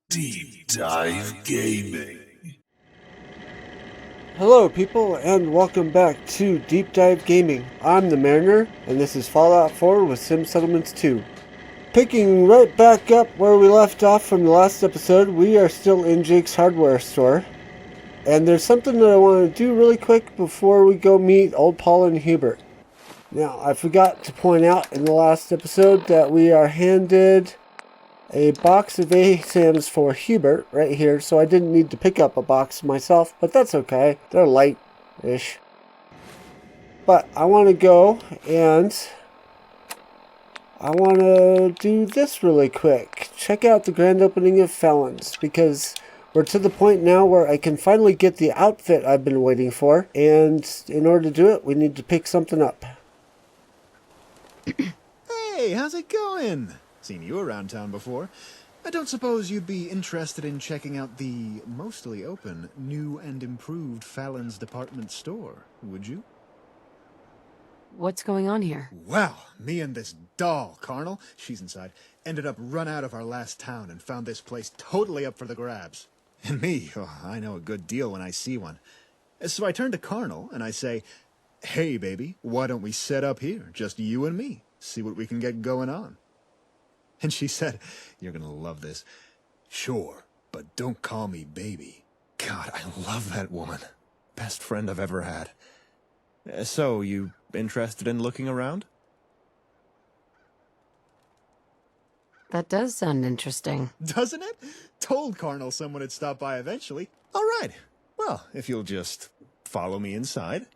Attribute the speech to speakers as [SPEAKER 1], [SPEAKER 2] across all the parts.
[SPEAKER 1] Deep Dive Gaming.
[SPEAKER 2] Hello people, and welcome back to Deep Dive Gaming. I'm the Mariner, and this is Fallout 4 with Sim Settlements 2. Picking right back up where we left off from the last episode, we are still in Jake's hardware store. And there's something that I want to do really quick before we go meet old Paul and Hubert. Now, I forgot to point out in the last episode that we are handed a box of ASAMs for Hubert right here, so I didn't need to pick up a box myself, but that's okay. They're light-ish. But I want to go and I want to do this really quick. Check out the grand opening of Fallons, because we're to the point now where I can finally get the outfit I've been waiting for, and in order to do it, we need to pick something up.
[SPEAKER 3] Hey, how's it going? Seen you around town before. I don't suppose you'd be interested in checking out the mostly open, new and improved Fallons department store, would you?
[SPEAKER 4] What's going on here?
[SPEAKER 3] Well, me and this doll, Carnal, she's inside, ended up run out of our last town and found this place totally up for the grabs. And me, I know a good deal when I see one. So I turn to Carnal and I say, "Hey, baby, why don't we set up here, just you and me, see what we can get going on?" And she said, "You're gonna love this. Sure, but don't call me baby." God, I love that woman. Best friend I've ever had. So, you interested in looking around?
[SPEAKER 4] That does sound interesting.
[SPEAKER 3] Doesn't it? Told Carnal someone would stop by eventually. All right. Well, if you'll just follow me inside.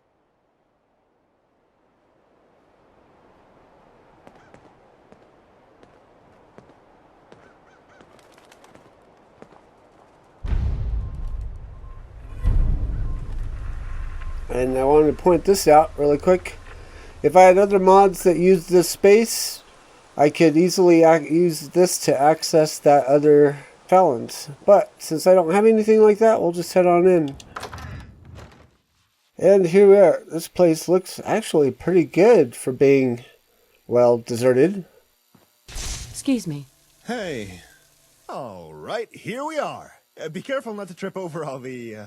[SPEAKER 2] And I wanted to point this out really quick. If I had other mods that used this space, I could easily use this to access that other Fallons. But since I don't have anything like that, we'll just head on in. And here we are. This place looks actually pretty good for being, well, deserted.
[SPEAKER 4] Excuse me.
[SPEAKER 3] Hey. All right, here we are. Be careful not to trip over all the,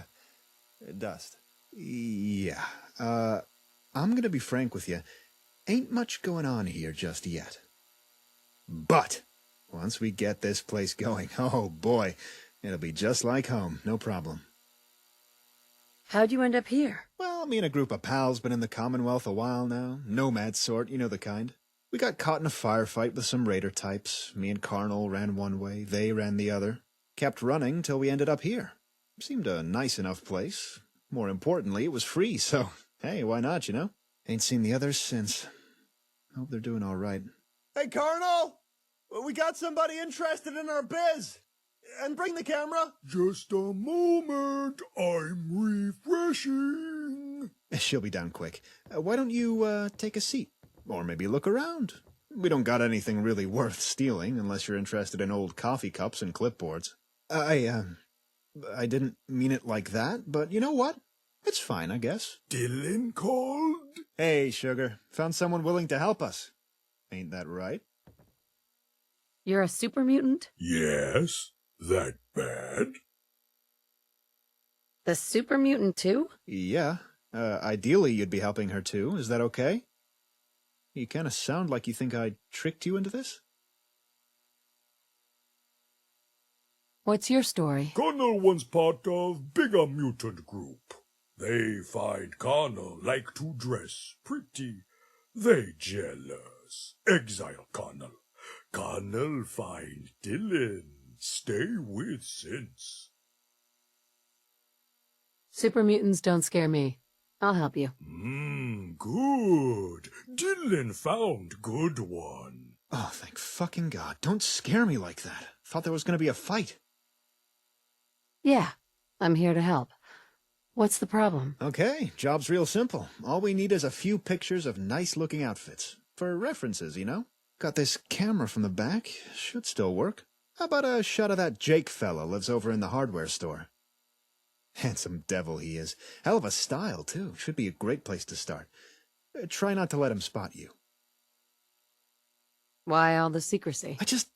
[SPEAKER 3] dust. Yeah, I'm gonna be frank with you. Ain't much going on here just yet. But once we get this place going, oh boy, it'll be just like home, no problem.
[SPEAKER 4] How'd you end up here?
[SPEAKER 3] Well, me and a group of pals been in the Commonwealth a while now. Nomad sort, you know the kind. We got caught in a firefight with some raider types. Me and Carnal ran one way, they ran the other. Kept running till we ended up here. Seemed a nice enough place. More importantly, it was free, so, hey, why not, you know? Ain't seen the others since. Hope they're doing all right. Hey, Colonel! We got somebody interested in our biz! And bring the camera!
[SPEAKER 1] Just a moment, I'm refreshing.
[SPEAKER 3] She'll be down quick. Why don't you, take a seat? Or maybe look around. We don't got anything really worth stealing, unless you're interested in old coffee cups and clipboards. I didn't mean it like that, but you know what? It's fine, I guess.
[SPEAKER 1] Dylan called?
[SPEAKER 3] Hey, sugar. Found someone willing to help us. Ain't that right?
[SPEAKER 4] You're a super mutant?
[SPEAKER 1] Yes, that bad?
[SPEAKER 4] The super mutant too?
[SPEAKER 3] Yeah. Ideally you'd be helping her too. Is that okay? You kinda sound like you think I tricked you into this?
[SPEAKER 4] What's your story?
[SPEAKER 1] Connell once part of bigger mutant group. They find Connell like to dress pretty. They jealous. Exile Connell. Connell find Dylan. Stay with sense.
[SPEAKER 4] Super mutants don't scare me. I'll help you.
[SPEAKER 1] Good. Dylan found good one.
[SPEAKER 3] Oh, thank fucking God. Don't scare me like that. Thought there was gonna be a fight.
[SPEAKER 4] Yeah, I'm here to help. What's the problem?
[SPEAKER 3] Okay, job's real simple. All we need is a few pictures of nice-looking outfits. For references, you know? Got this camera from the back. Should still work. How about a shot of that Jake fella lives over in the hardware store? Handsome devil he is. Hell of a style, too. Should be a great place to start. Try not to let him spot you.
[SPEAKER 4] Why all the secrecy?
[SPEAKER 3] I just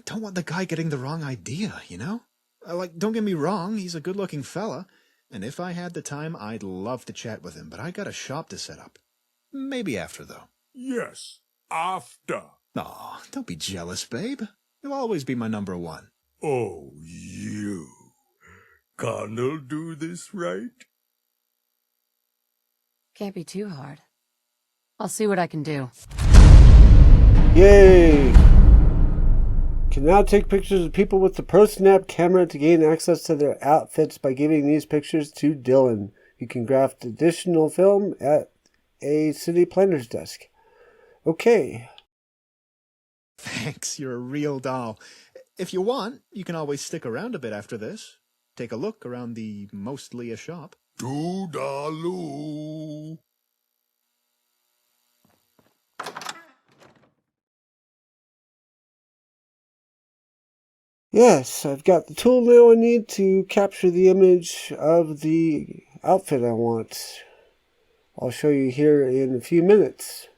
[SPEAKER 3] don't want the guy getting the wrong idea, you know? Like, don't get me wrong, he's a good-looking fella, and if I had the time, I'd love to chat with him, but I got a shop to set up. Maybe after, though.
[SPEAKER 1] Yes, after.
[SPEAKER 3] Aw, don't be jealous, babe. You'll always be my number one.
[SPEAKER 1] Oh, you. Connell do this right?
[SPEAKER 4] Can't be too hard. I'll see what I can do.
[SPEAKER 2] Yay! Can now take pictures of people with the ProSnap camera to gain access to their outfits by giving these pictures to Dylan. You can craft additional film at a city planner's desk. Okay.
[SPEAKER 3] Thanks, you're a real doll. If you want, you can always stick around a bit after this. Take a look around the mostly a shop.
[SPEAKER 1] Toodaloo.
[SPEAKER 2] Yes, I've got the tool now I need to capture the image of the outfit I want. I'll show you here in a few minutes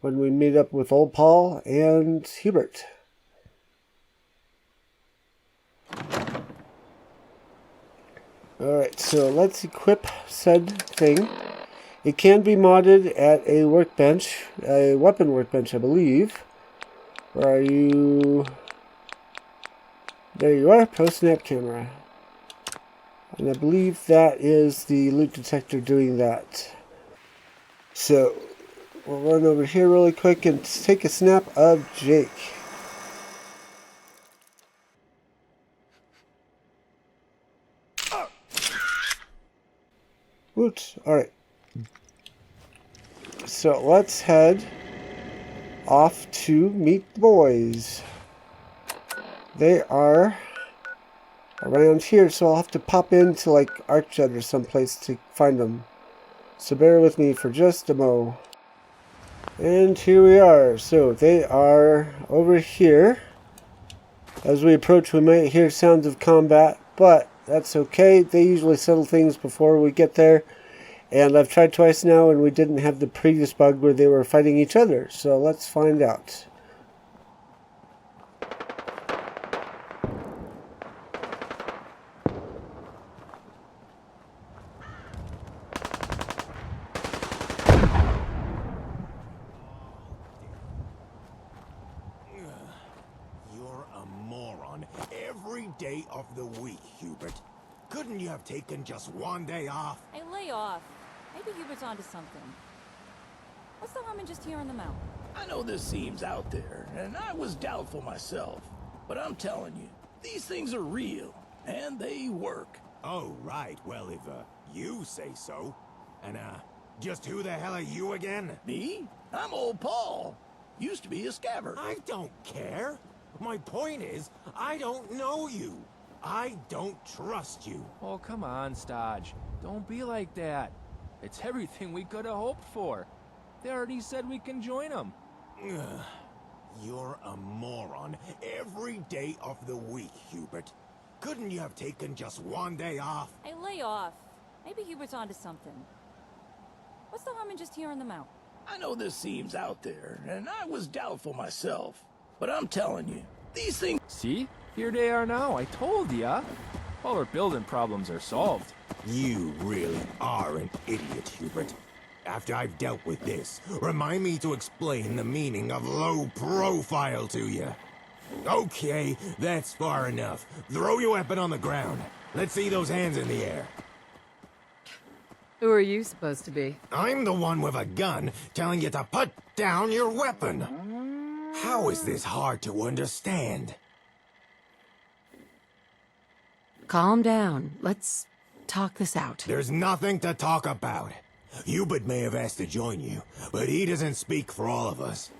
[SPEAKER 2] when we meet up with old Paul and Hubert. Alright, so let's equip said thing. It can be modded at a workbench, a weapon workbench, I believe. Where are you? There you are, ProSnap camera. And I believe that is the loot detector doing that. So, we'll run over here really quick and take a snap of Jake. Oops, alright. So let's head off to meet the boys. They are around here, so I'll have to pop into like Archjet or someplace to find them. So bear with me for just a mo. And here we are. So they are over here. As we approach, we might hear sounds of combat, but that's okay. They usually settle things before we get there. And I've tried twice now, and we didn't have the previous bug where they were fighting each other. So let's find out.
[SPEAKER 5] Every day of the week, Hubert. Couldn't you have taken just one day off?
[SPEAKER 6] Hey, lay off. Maybe Hubert's onto something. What's the harm in just hearing them out?
[SPEAKER 7] I know this seems out there, and I was doubtful myself. But I'm telling you, these things are real, and they work.
[SPEAKER 5] Oh, right. Well, if, you say so. And, just who the hell are you again?
[SPEAKER 7] Me? I'm old Paul. Used to be a scabbard.
[SPEAKER 5] I don't care. My point is, I don't know you. I don't trust you.
[SPEAKER 8] Oh, come on, Stodge. Don't be like that. It's everything we could have hoped for. They already said we can join them.
[SPEAKER 5] You're a moron every day of the week, Hubert. Couldn't you have taken just one day off?
[SPEAKER 6] Hey, lay off. Maybe Hubert's onto something. What's the harm in just hearing them out?
[SPEAKER 7] I know this seems out there, and I was doubtful myself. But I'm telling you, these things...
[SPEAKER 8] See? Here they are now. I told ya. All our building problems are solved.
[SPEAKER 5] You really are an idiot, Hubert. After I've dealt with this, remind me to explain the meaning of low profile to you. Okay, that's far enough. Throw your weapon on the ground. Let's see those hands in the air.
[SPEAKER 4] Who are you supposed to be?
[SPEAKER 5] I'm the one with a gun telling you to put down your weapon. How is this hard to understand?
[SPEAKER 4] Calm down. Let's talk this out.
[SPEAKER 5] There's nothing to talk about. Hubert may have asked to join you, but he doesn't speak for all of us.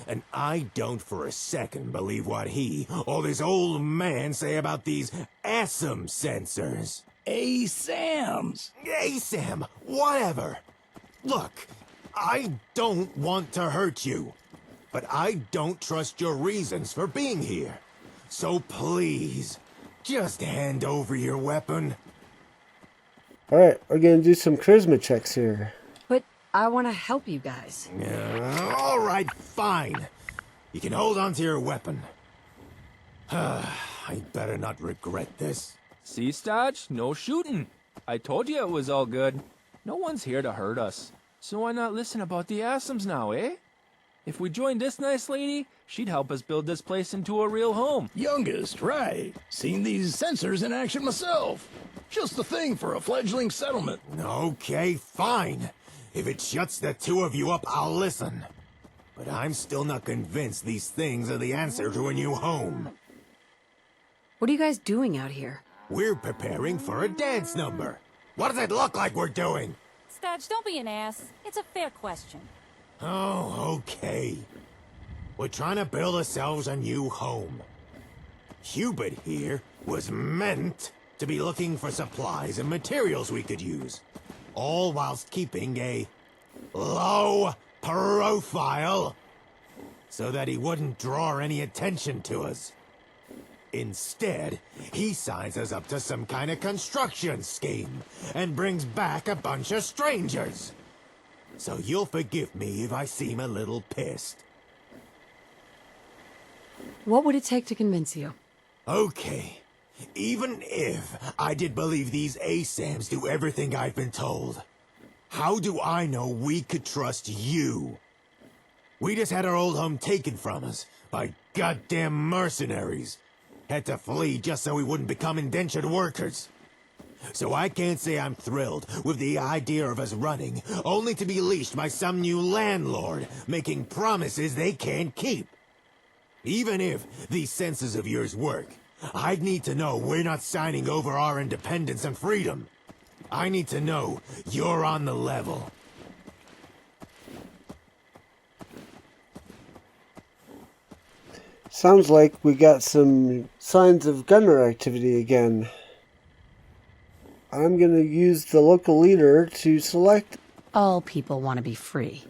[SPEAKER 5] And I don't for a second believe what he or this old man say about these ASAM sensors.
[SPEAKER 7] ASAMs.
[SPEAKER 5] ASAM, whatever. Look, I don't want to hurt you, but I don't trust your reasons for being here. So please, just hand over your weapon.
[SPEAKER 2] Alright, we're gonna do some charisma checks here.
[SPEAKER 4] But I want to help you guys.
[SPEAKER 5] All right, fine. You can hold on to your weapon. I better not regret this.
[SPEAKER 8] See, Stodge? No shooting. I told you it was all good. No one's here to hurt us. So why not listen about the ASAMs now, eh? If we joined this nice lady, she'd help us build this place into a real home.
[SPEAKER 7] Youngest, right. Seen these sensors in action myself. Just the thing for a fledgling settlement.
[SPEAKER 5] Okay, fine. If it shuts the two of you up, I'll listen. But I'm still not convinced these things are the answer to a new home.
[SPEAKER 4] What are you guys doing out here?
[SPEAKER 5] We're preparing for a dance number. What does it look like we're doing?
[SPEAKER 6] Stodge, don't be an ass. It's a fair question.
[SPEAKER 5] Oh, okay. We're trying to build ourselves a new home. Hubert here was meant to be looking for supplies and materials we could use, all whilst keeping a low profile so that he wouldn't draw any attention to us. Instead, he signs us up to some kind of construction scheme and brings back a bunch of strangers. So you'll forgive me if I seem a little pissed.
[SPEAKER 4] What would it take to convince you?
[SPEAKER 5] Okay. Even if I did believe these ASAMs do everything I've been told, how do I know we could trust you? We just had our old home taken from us by goddamn mercenaries. Had to flee just so we wouldn't become indentured workers. So I can't say I'm thrilled with the idea of us running, only to be leashed by some new landlord, making promises they can't keep. Even if these senses of yours work, I'd need to know we're not signing over our independence and freedom. I need to know you're on the level.
[SPEAKER 2] Sounds like we got some signs of gunner activity again. I'm gonna use the local leader to select.
[SPEAKER 4] All people want to be free.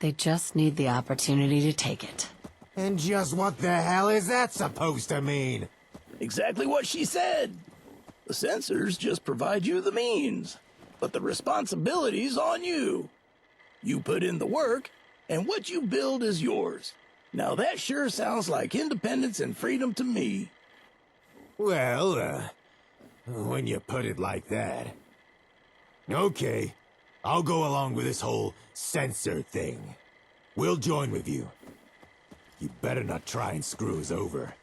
[SPEAKER 4] They just need the opportunity to take it.
[SPEAKER 5] And just what the hell is that supposed to mean?
[SPEAKER 7] Exactly what she said. The sensors just provide you the means, but the responsibility's on you. You put in the work, and what you build is yours. Now that sure sounds like independence and freedom to me.
[SPEAKER 5] Well, when you put it like that. Okay, I'll go along with this whole sensor thing. We'll join with you. You better not try and screw us over.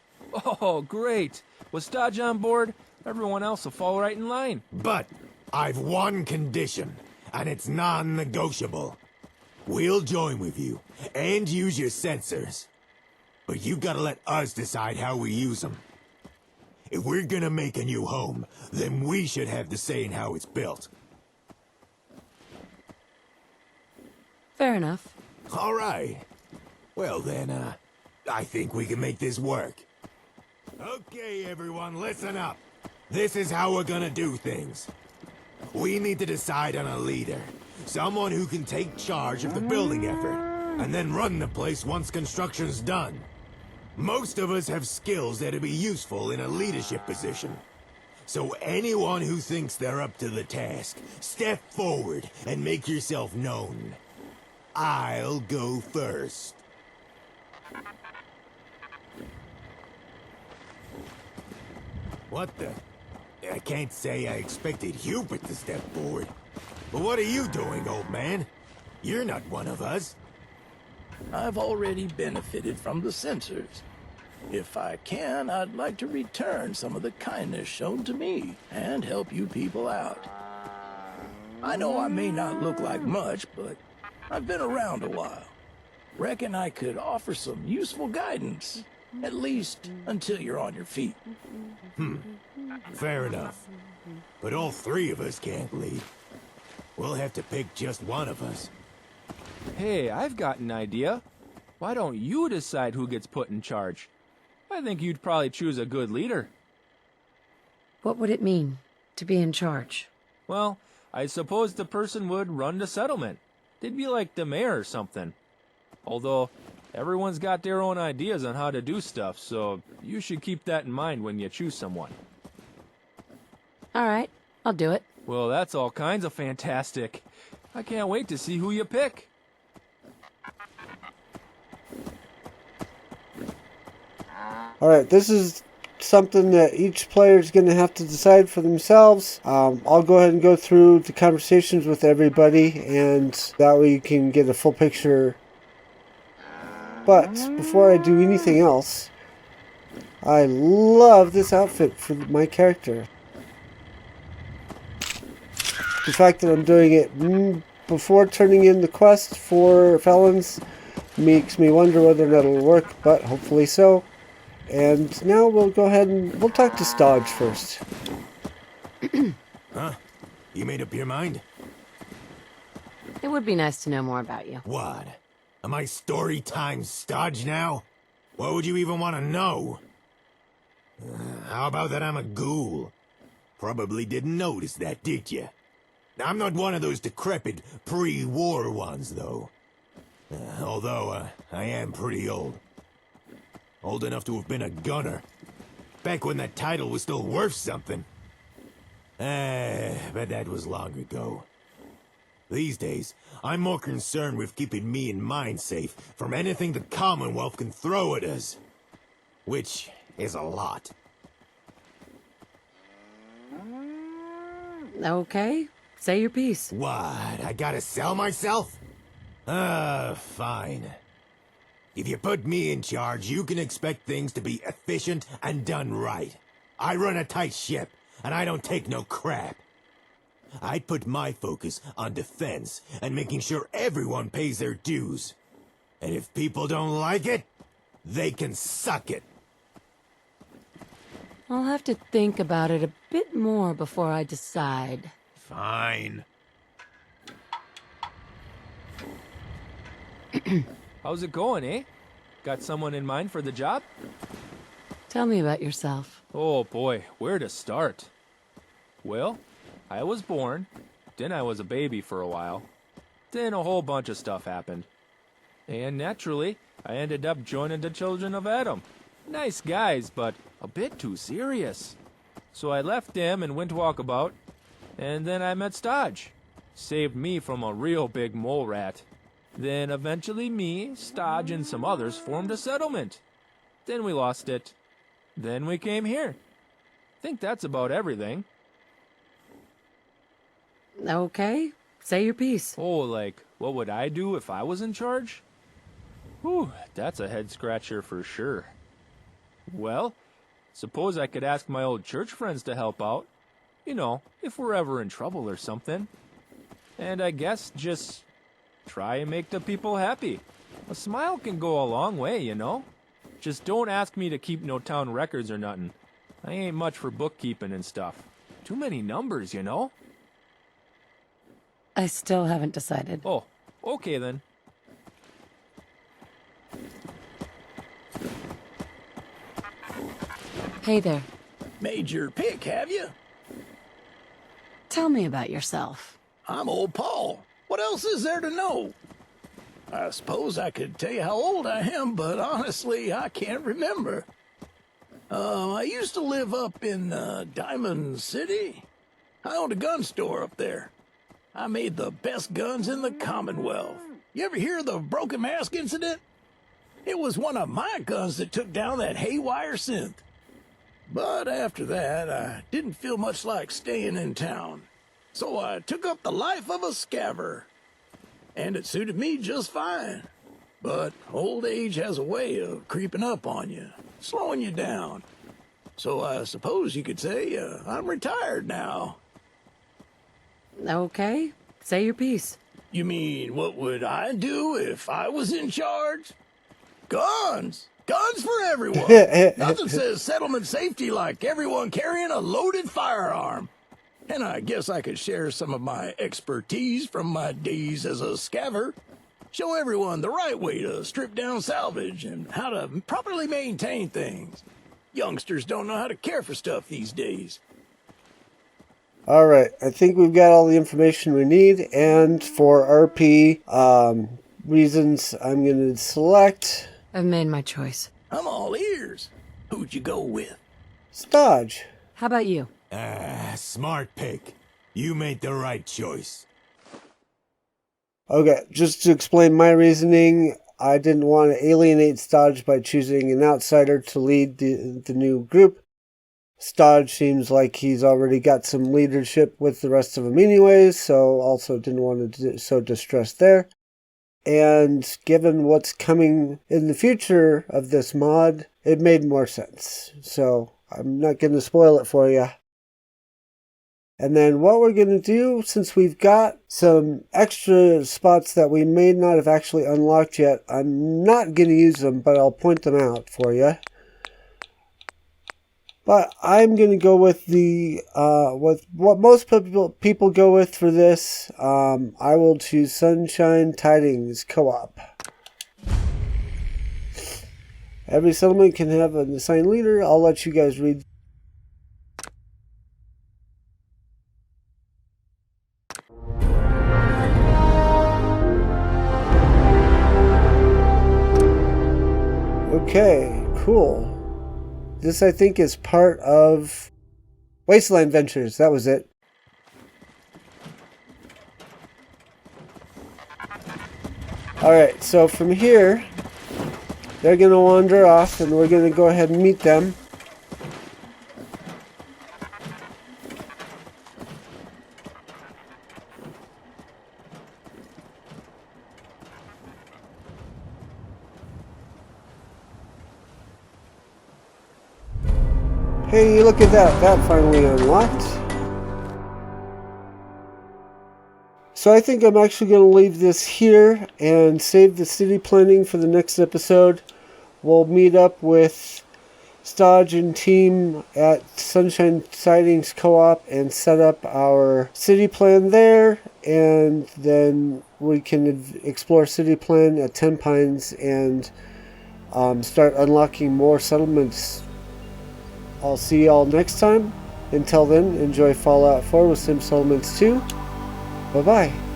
[SPEAKER 8] Oh, great. With Stodge on board, everyone else will fall right in line.
[SPEAKER 5] But I've one condition, and it's non-negotiable. We'll join with you, and use your sensors. But you gotta let us decide how we use them. If we're gonna make a new home, then we should have the say in how it's built.
[SPEAKER 4] Fair enough.
[SPEAKER 5] All right. Well then, I think we can make this work. Okay, everyone, listen up. This is how we're gonna do things. We need to decide on a leader. Someone who can take charge of the building effort, and then run the place once construction's done. Most of us have skills that'd be useful in a leadership position. So anyone who thinks they're up to the task, step forward and make yourself known. I'll go first. What the? I can't say I expected Hubert to step forward. But what are you doing, old man? You're not one of us.
[SPEAKER 7] I've already benefited from the sensors. If I can, I'd like to return some of the kindness shown to me and help you people out. I know I may not look like much, but I've been around a while. Reckon I could offer some useful guidance, at least until you're on your feet.
[SPEAKER 5] Fair enough. But all three of us can't lead. We'll have to pick just one of us.
[SPEAKER 8] Hey, I've got an idea. Why don't you decide who gets put in charge? I think you'd probably choose a good leader.
[SPEAKER 4] What would it mean to be in charge?
[SPEAKER 8] Well, I suppose the person would run the settlement. They'd be like the mayor or something. Although, everyone's got their own ideas on how to do stuff, so you should keep that in mind when you choose someone.
[SPEAKER 4] All right, I'll do it.
[SPEAKER 8] Well, that's all kinds of fantastic. I can't wait to see who you pick.
[SPEAKER 2] Alright, this is something that each player is going to have to decide for themselves. I'll go ahead and go through the conversations with everybody, and that way you can get a full picture. But before I do anything else, I love this outfit for my character. The fact that I'm doing it before turning in the quest for Fallons makes me wonder whether that'll work, but hopefully so. And now we'll go ahead and we'll talk to Stodge first.
[SPEAKER 5] Huh? You made up your mind?
[SPEAKER 4] It would be nice to know more about you.
[SPEAKER 5] What? Am I story time stodge now? What would you even want to know? How about that I'm a ghoul? Probably didn't notice that, did you? I'm not one of those decrepit pre-war ones, though. Although, I am pretty old. Old enough to have been a gunner. Back when that title was still worth something. But that was long ago. These days, I'm more concerned with keeping me and mine safe from anything the Commonwealth can throw at us. Which is a lot.
[SPEAKER 4] Okay, say your piece.
[SPEAKER 5] What? I gotta sell myself? Fine. If you put me in charge, you can expect things to be efficient and done right. I run a tight ship, and I don't take no crap. I'd put my focus on defense and making sure everyone pays their dues. And if people don't like it, they can suck it.
[SPEAKER 4] I'll have to think about it a bit more before I decide.
[SPEAKER 5] Fine.
[SPEAKER 8] How's it going, eh? Got someone in mind for the job?
[SPEAKER 4] Tell me about yourself.
[SPEAKER 8] Oh boy, where to start? Well, I was born, then I was a baby for a while, then a whole bunch of stuff happened. And naturally, I ended up joining the Children of Adam. Nice guys, but a bit too serious. So I left them and went walkabout, and then I met Stodge. Saved me from a real big mole rat. Then eventually me, Stodge, and some others formed a settlement. Then we lost it. Then we came here. Think that's about everything.
[SPEAKER 4] Okay, say your piece.
[SPEAKER 8] Oh, like, what would I do if I was in charge? Whew, that's a head-scratcher for sure. Well, suppose I could ask my old church friends to help out. You know, if we're ever in trouble or something. And I guess just try and make the people happy. A smile can go a long way, you know? Just don't ask me to keep no town records or nothing. I ain't much for bookkeeping and stuff. Too many numbers, you know?
[SPEAKER 4] I still haven't decided.
[SPEAKER 8] Oh, okay then.
[SPEAKER 4] Hey there.
[SPEAKER 7] Made your pick, have you?
[SPEAKER 4] Tell me about yourself.
[SPEAKER 7] I'm old Paul. What else is there to know? I suppose I could tell you how old I am, but honestly, I can't remember. I used to live up in Diamond City. I owned a gun store up there. I made the best guns in the Commonwealth. You ever hear of the Broken Mask incident? It was one of my guns that took down that haywire synth. But after that, I didn't feel much like staying in town. So I took up the life of a scaver. And it suited me just fine. But old age has a way of creeping up on you, slowing you down. So I suppose you could say I'm retired now.
[SPEAKER 4] Okay, say your piece.
[SPEAKER 7] You mean, what would I do if I was in charge? Guns! Guns for everyone! Nothing says settlement safety like everyone carrying a loaded firearm. And I guess I could share some of my expertise from my days as a scaver. Show everyone the right way to strip down salvage and how to properly maintain things. Youngsters don't know how to care for stuff these days.
[SPEAKER 2] Alright, I think we've got all the information we need, and for RP reasons, I'm going to select
[SPEAKER 4] I've made my choice.
[SPEAKER 7] I'm all ears. Who'd you go with?
[SPEAKER 2] Stodge.
[SPEAKER 4] How about you?
[SPEAKER 5] Smart pick. You made the right choice.
[SPEAKER 2] Okay, just to explain my reasoning, I didn't want to alienate Stodge by choosing an outsider to lead the new group. Stodge seems like he's already got some leadership with the rest of them anyways, so also didn't want to so distressed there. And given what's coming in the future of this mod, it made more sense. So I'm not going to spoil it for you. And then what we're going to do, since we've got some extra spots that we may not have actually unlocked yet, I'm not going to use them, but I'll point them out for you. But I'm going to go with the with what most people go with for this. I will choose Sunshine Tidings Co-op. Every settlement can have an assigned leader. I'll let you guys read. Okay, cool. This, I think, is part of Wasteland Ventures. That was it. Alright, so from here, they're going to wander off, and we're going to go ahead and meet them. Hey, look at that. That finally unlocked. So I think I'm actually going to leave this here and save the city planning for the next episode. We'll meet up with Stodge and team at Sunshine Sidings Co-op and set up our city plan there. And then we can explore city plan at Ten Pines and start unlocking more settlements. I'll see y'all next time. Until then, enjoy Fallout 4 with Sim Settlements 2. Bye-bye.